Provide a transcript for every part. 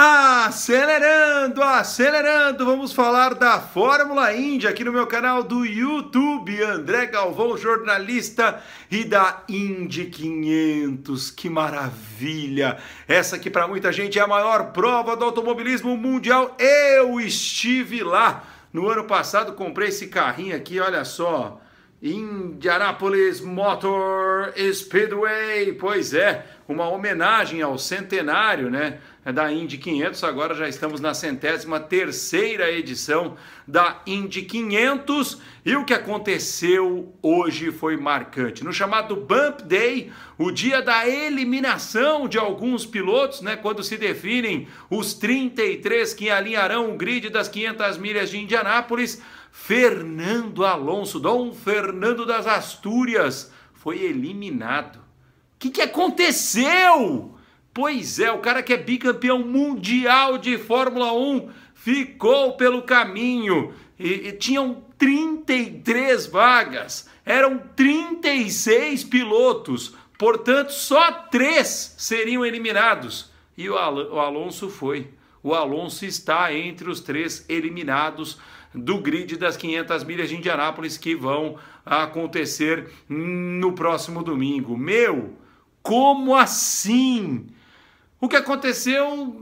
Acelerando, acelerando, vamos falar da Fórmula Indy aqui no meu canal do YouTube, André Galvão, jornalista, e da Indy 500, que maravilha! Essa aqui para muita gente é a maior prova do automobilismo mundial. Eu estive lá no ano passado, comprei esse carrinho aqui, olha só, Indianapolis Motor Speedway, pois é, uma homenagem ao centenário, né, da Indy 500. Agora já estamos na 103ª edição da Indy 500 e o que aconteceu hoje foi marcante. No chamado Bump Day, o dia da eliminação de alguns pilotos, né, quando se definem os 33 que alinharão o grid das 500 milhas de Indianápolis, Fernando Alonso, Dom Fernando das Astúrias, foi eliminado. O que aconteceu? Pois é, o cara que é bicampeão mundial de Fórmula 1 ficou pelo caminho. E tinham 33 vagas, eram 36 pilotos, portanto só 3 seriam eliminados. E o Alonso foi. O Alonso está entre os 3 eliminados do grid das 500 milhas de Indianápolis que vão acontecer no próximo domingo. Meu, como assim? O que aconteceu,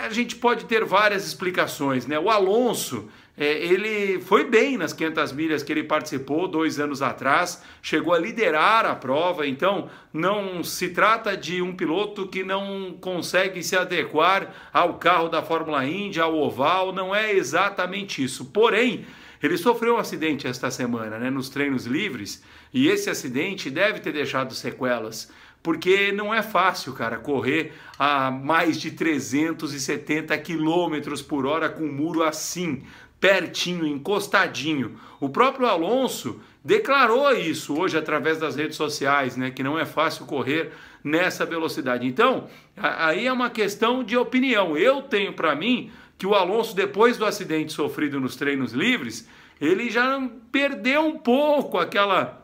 a gente pode ter várias explicações, né? O Alonso, ele foi bem nas 500 milhas que ele participou 2 anos atrás, chegou a liderar a prova, então não se trata de um piloto que não consegue se adequar ao carro da Fórmula Indy, ao oval, não é exatamente isso. Porém, ele sofreu um acidente esta semana, né, nos treinos livres, e esse acidente deve ter deixado sequelas. Porque não é fácil, cara, correr a mais de 370 km por hora com um muro assim, pertinho, encostadinho. O próprio Alonso declarou isso hoje através das redes sociais, né, que não é fácil correr nessa velocidade. Então, aí é uma questão de opinião. Eu tenho para mim que o Alonso, depois do acidente sofrido nos treinos livres, ele já perdeu um pouco aquela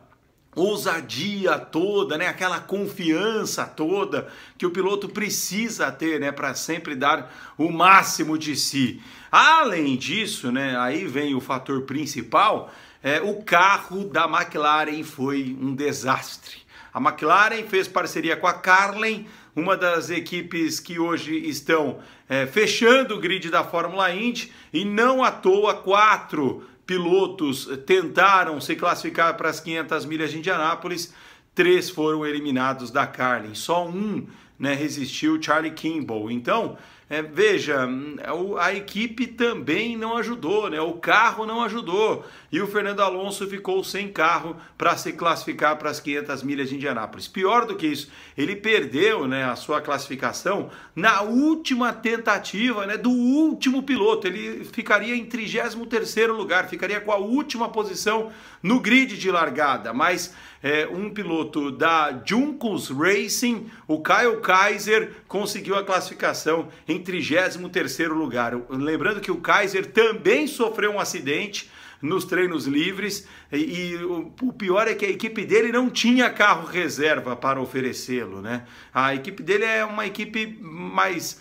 ousadia toda, né? Aquela confiança toda que o piloto precisa ter, né? Para sempre dar o máximo de si. Além disso, né? Aí vem o fator principal, o carro da McLaren foi um desastre. A McLaren fez parceria com a Carlin, uma das equipes que hoje estão fechando o grid da Fórmula Indy, e não à toa 4 pilotos tentaram se classificar para as 500 milhas de Indianápolis, 3 foram eliminados da Carlin, só um, né, resistiu, Charlie Kimball. Então, veja, a equipe também não ajudou, né? O carro não ajudou, e o Fernando Alonso ficou sem carro para se classificar para as 500 milhas de Indianápolis. Pior do que isso, ele perdeu, né, a sua classificação na última tentativa, né, do último piloto. Ele ficaria em 33º lugar, ficaria com a última posição no grid de largada, mas um piloto da Juncos Racing, o Kyle Kaiser, conseguiu a classificação em 33º lugar. Lembrando que o Kaiser também sofreu um acidente nos treinos livres, e o pior é que a equipe dele não tinha carro reserva para oferecê-lo, né? A equipe dele é uma equipe mais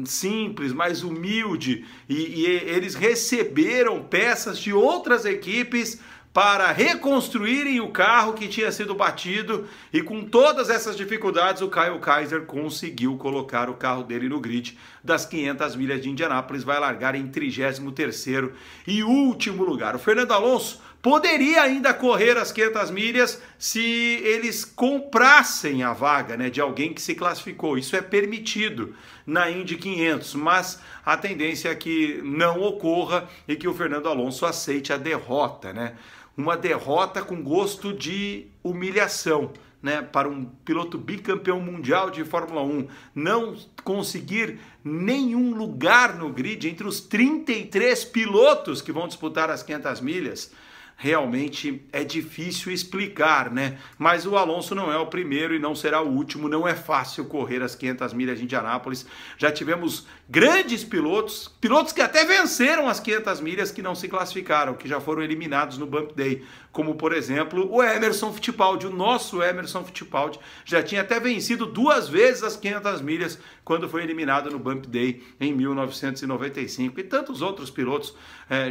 simples, mais humilde, e eles receberam peças de outras equipes para reconstruírem o carro que tinha sido batido, e com todas essas dificuldades o Kyle Kaiser conseguiu colocar o carro dele no grid das 500 milhas de Indianápolis, vai largar em 33º e último lugar. O Fernando Alonso poderia ainda correr as 500 milhas se eles comprassem a vaga, né, de alguém que se classificou. Isso é permitido na Indy 500, mas a tendência é que não ocorra e que o Fernando Alonso aceite a derrota, né? Uma derrota com gosto de humilhação, né, para um piloto bicampeão mundial de Fórmula 1 não conseguir nenhum lugar no grid entre os 33 pilotos que vão disputar as 500 milhas. realmente é difícil explicar, né? Mas o Alonso não é o primeiro e não será o último. Não é fácil correr as 500 milhas de Indianápolis. Já tivemos grandes pilotos que até venceram as 500 milhas que não se classificaram, que já foram eliminados no Bump Day, como por exemplo o Emerson Fittipaldi. O nosso Emerson Fittipaldi já tinha até vencido 2 vezes as 500 milhas quando foi eliminado no Bump Day em 1995. E tantos outros pilotos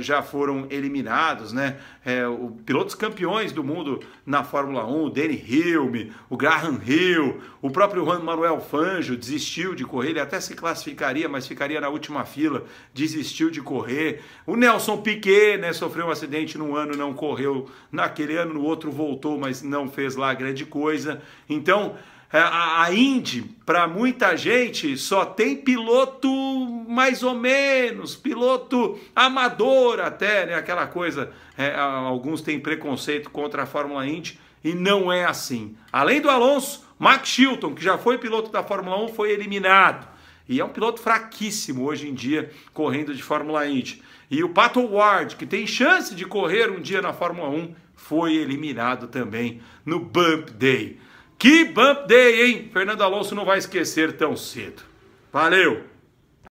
já foram eliminados, né? Pilotos campeões do mundo na Fórmula 1, o Danny Hilme, o Graham Hill, o próprio Juan Manuel Fangio desistiu de correr, ele até se classificaria, mas ficaria na última fila, desistiu de correr. O Nelson Piquet, né, sofreu um acidente num ano, não correu naquele ano, no outro voltou, mas não fez lá grande coisa. Então, a Indy, para muita gente, só tem piloto mais ou menos, piloto amador até, né? Aquela coisa, alguns têm preconceito contra a Fórmula Indy e não é assim. Além do Alonso, Max Chilton, que já foi piloto da Fórmula 1, foi eliminado. E é um piloto fraquíssimo hoje em dia, correndo de Fórmula Indy. E o Pato Ward, que tem chance de correr um dia na Fórmula 1, foi eliminado também no Bump Day. Que Bump Day, hein? Fernando Alonso não vai esquecer tão cedo. Valeu!